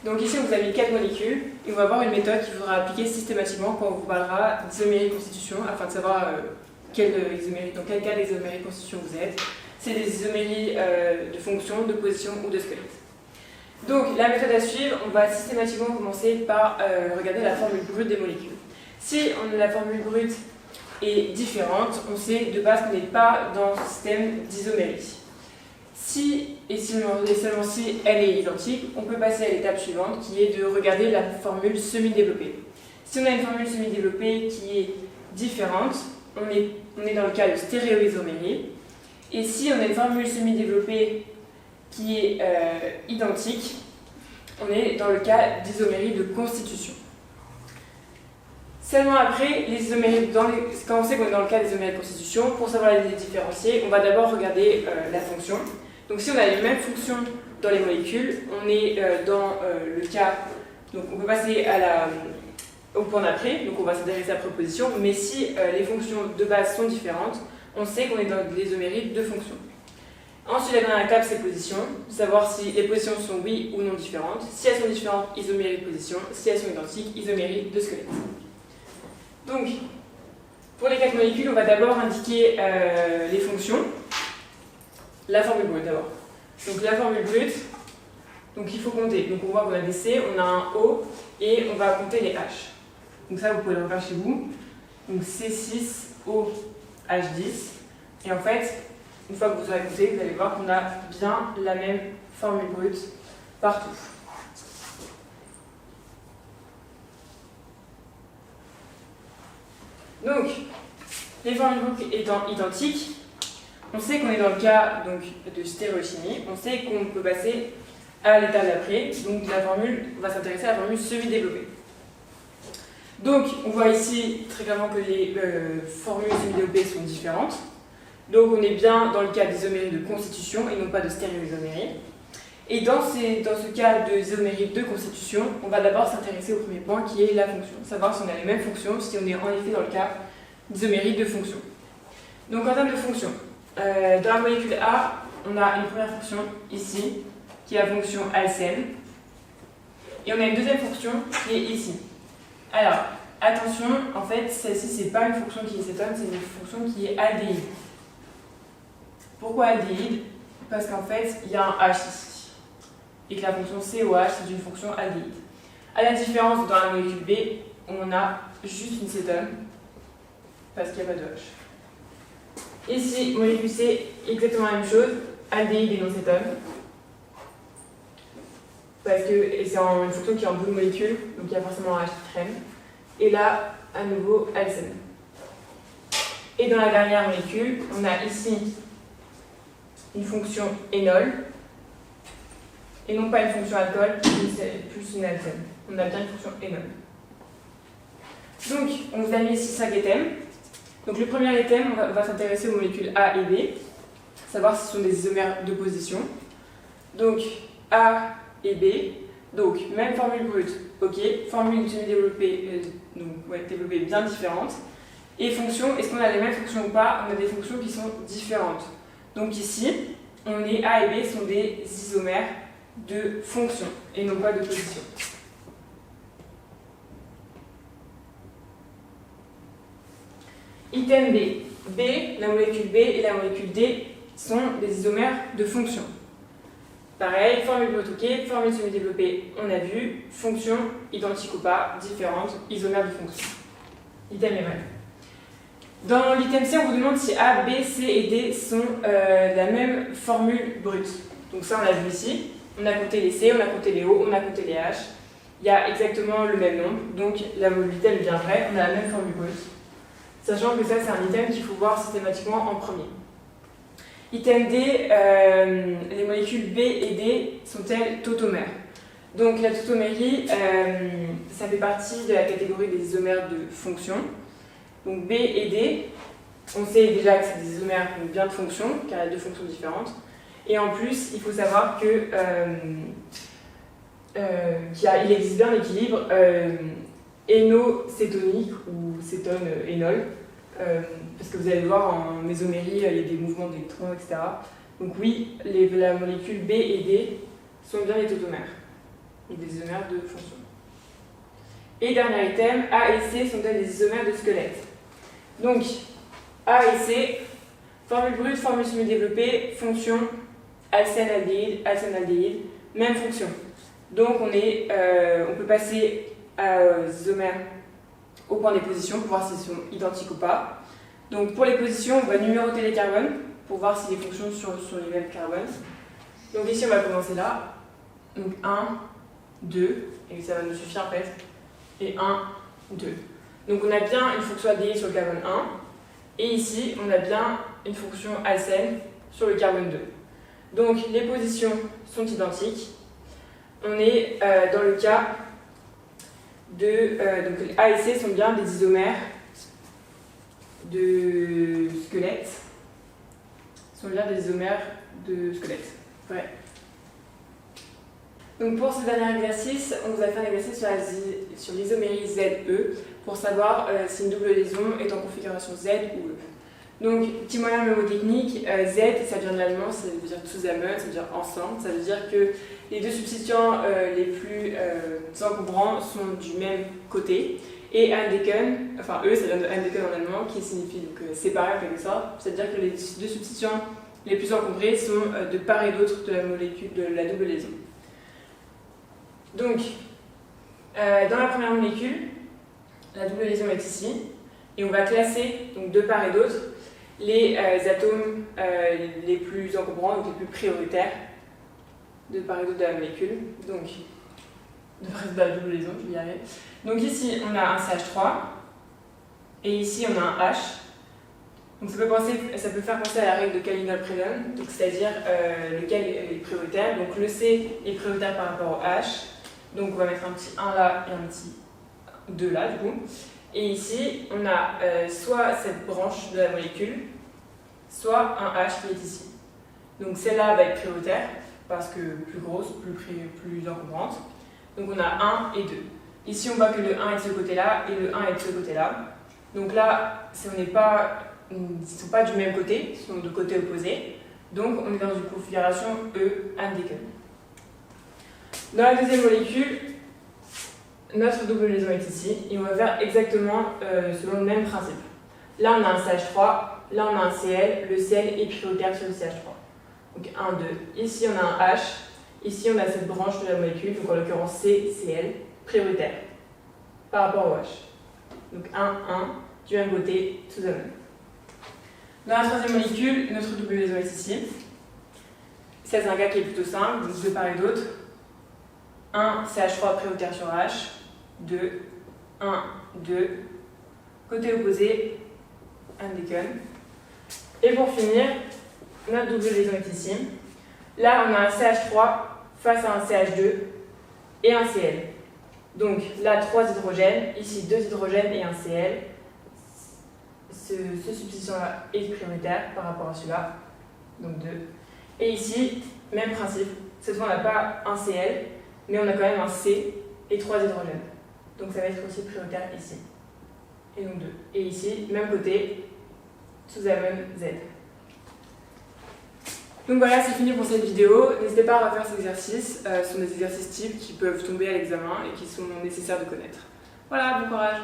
Donc ici, on vous a mis 4 molécules et on va voir une méthode qu'il faudra appliquer systématiquement quand on vous parlera d'isomérie constitution afin de savoir dans quel cas d'isomérie constitution vous êtes. C'est des isoméries de fonction, de position ou de squelette. Donc la méthode à suivre, on va systématiquement commencer par regarder la formule brute des molécules. Si la formule brute est différente, on sait de base qu'on n'est pas dans ce système d'isomérie. Si seulement si elle est identique, on peut passer à l'étape suivante qui est de regarder la formule semi-développée. Si on a une formule semi-développée qui est différente, on est dans le cas de stéréoisomérie. Et si on a une formule semi-développée qui est identique, on est dans le cas d'isomérie de constitution. Seulement après, les isoméries, quand on sait qu'on est dans le cas des isoméries de constitution, pour savoir les différencier, on va d'abord regarder la fonction. Donc si on a les mêmes fonctions dans les molécules, on est dans le cas, donc on peut passer au point d'après, donc on va s'intéresser à la proposition, mais si les fonctions de base sont différentes, on sait qu'on est dans l'isomérie de fonctions. Ensuite, la dernière étape, c'est position, savoir si les positions sont oui ou non différentes. Si elles sont différentes, isomérie de position. Si elles sont identiques, isomérie de squelette. Donc, pour les 4 molécules, on va d'abord indiquer les fonctions. La formule brute d'abord. Donc la formule brute, donc il faut compter. Donc on voit qu'on a des C, on a un O et on va compter les H. Donc ça, vous pouvez le refaire chez vous. Donc C6O H10. Et en fait, une fois que vous aurez compté, vous allez voir qu'on a bien la même formule brute partout. Donc, les formules brutes étant identiques, on sait qu'on est dans le cas donc, de stéréochimie, on sait qu'on peut passer à l'étape d'après, donc on va s'intéresser à la formule semi-développée. Donc, on voit ici très clairement que les formules semi-développées sont différentes. Donc, on est bien dans le cas d'isomérie de constitution et non pas de stéréoisomérie. Et dans ce cas d'isomérie de constitution, on va d'abord s'intéresser au premier point qui est la fonction, savoir si on a les mêmes fonctions, si on est en effet dans le cas d'isomérie de fonction. Donc, en termes de fonction, dans la molécule A, on a une première fonction ici, qui est la fonction alcène. Et on a une deuxième fonction qui est ici. Alors, attention, en fait, celle-ci, c'est pas une fonction qui est cétone, c'est une fonction qui est aldéhyde. Pourquoi aldéhyde? Parce qu'en fait, il y a un H ici. Et que la fonction COH, c'est une fonction aldéhyde. À la différence, dans la molécule B, on a juste une cétone, parce qu'il n'y a pas de H. Ici, molécule C, exactement la même chose, aldéhyde et non cétone. Parce que c'est une fonction qui est en bout de molécule, donc il y a forcément un H qui traîne. Et là, à nouveau, alcène. Et dans la dernière molécule, on a ici une fonction énol, et non pas une fonction alcool, plus une alcène. On a bien une fonction énol. Donc, on vous a mis ici 5 ethèmes. Donc le premier ethème, on va s'intéresser aux molécules A et B, savoir si ce sont des isomères de position. Donc A et B, donc même formule brute, ok, formule semi-développée, développée bien différente. Et fonction, est-ce qu'on a les mêmes fonctions ou pas? On a des fonctions qui sont différentes. Donc ici, A et B sont des isomères de fonction et non pas de position. Item B. B, la molécule B et la molécule D sont des isomères de fonction. Pareil, formule brute ok, formule semi-développée, on a vu, fonction identique ou pas, différente, isomère de fonction. Item est mal. Dans l'item C, on vous demande si A, B, C et D sont la même formule brute. Donc ça, on l'a vu ici. On a compté les C, on a compté les O, on a compté les H. Il y a exactement le même nombre, donc l'item est bien vrai, on a la même formule brute. Sachant que ça, c'est un item qu'il faut voir systématiquement en premier. Item D, les molécules B et D sont-elles tautomères? Donc la tautomérie, ça fait partie de la catégorie des isomères de fonction. Donc B et D, on sait déjà que c'est des isomères bien de fonction, car il y a deux fonctions différentes. Et en plus, il faut savoir que qu'il existe bien un équilibre éno-cétonique ou cétone-énol, parce que vous allez voir en mésomérie, il y a des mouvements d'électrons, etc. Donc oui, la molécule B et D sont bien les tautomères. et des isomères de fonction. Et dernier item, A et C sont-elles des isomères de squelette? Donc, A et C, formule brute, formule semi-développée, fonction, alcène-aldéhyde, même fonction. Donc on peut passer aux isomères au point des positions pour voir s'ils sont identiques ou pas. Donc pour les positions, on va numéroter les carbones pour voir si les fonctions sont les mêmes carbones. Donc ici on va commencer là. Donc 1, 2, et ça va nous suffire en fait. Et 1, 2. Donc on a bien une fonction aldéhyde sur le carbone 1. Et ici on a bien une fonction alcène sur le carbone 2. Donc les positions sont identiques. On est dans le cas de... donc A et C sont bien des isomères de squelette. Sont bien des isomères de squelette. Ouais. Donc pour ce dernier exercice, on vous a fait un exercice sur l'isomérie ZE pour savoir si une double liaison est en configuration Z ou E. Donc, petit moyen mnémotechnique, Z, ça vient de l'allemand, ça veut dire zusammen, ça veut dire ensemble, ça veut dire que les deux substituants les plus encombrants sont du même côté. Et Andecken, enfin E, ça vient de Andecken en allemand, qui signifie donc séparé en quelque sorte, c'est-à-dire que les deux substituants les plus encombrés sont de part et d'autre de la molécule de la double liaison. Donc, dans la première molécule, la double liaison est ici, et on va classer donc, de part et d'autre les atomes les plus encombrants, donc les plus prioritaires de part et d'autre de la molécule. Donc, de la double liaison, je vais y arriver. Donc ici, on a un CH3, et ici, on a un H. Donc ça peut faire penser à la règle de Kallinol-Predon, c'est-à-dire lequel est prioritaire. Donc le C est prioritaire par rapport au H. Donc on va mettre un petit 1 là et un petit 2 là, du coup. Et ici, on a soit cette branche de la molécule, soit un H qui est ici. Donc celle-là va être prioritaire, parce que plus grosse, plus encombrante. Donc on a 1 et 2. Ici, on voit que le 1 est de ce côté-là et le 1 est de ce côté-là. Donc là, ils ne sont pas du même côté, ils sont de côté opposé. Donc on est dans une configuration E Andecken. Dans la deuxième molécule, notre double liaison est ici et on va faire exactement selon le même principe. Là on a un CH3, là on a un Cl, le Cl est prioritaire sur le CH3. Donc 1, 2. Ici on a un H, ici on a cette branche de la molécule, donc en l'occurrence CCl, prioritaire par rapport au H. Donc 1, 1, du même côté, zusammen. Dans la troisième molécule, notre double liaison est ici. Ça c'est un cas qui est plutôt simple, donc de part et d'autre. 1 CH3 prioritaire sur H, 2, 1, 2, côté opposé, Andecken. Et pour finir, notre double liaison est ici. Là, on a un CH3 face à un CH2 et un Cl. Donc là, 3 hydrogènes, ici 2 hydrogènes et un Cl. Ce substituant-là est prioritaire par rapport à celui-là, donc 2. Et ici, même principe, cette fois on n'a pas un Cl, mais on a quand même un C et 3 hydrogènes. Donc ça va être aussi prioritaire ici. Et donc 2. Et ici, même côté, zusammen Z. Donc voilà, c'est fini pour cette vidéo. N'hésitez pas à refaire ces exercices. Ce sont des exercices types qui peuvent tomber à l'examen et qui sont nécessaires de connaître. Voilà, bon courage.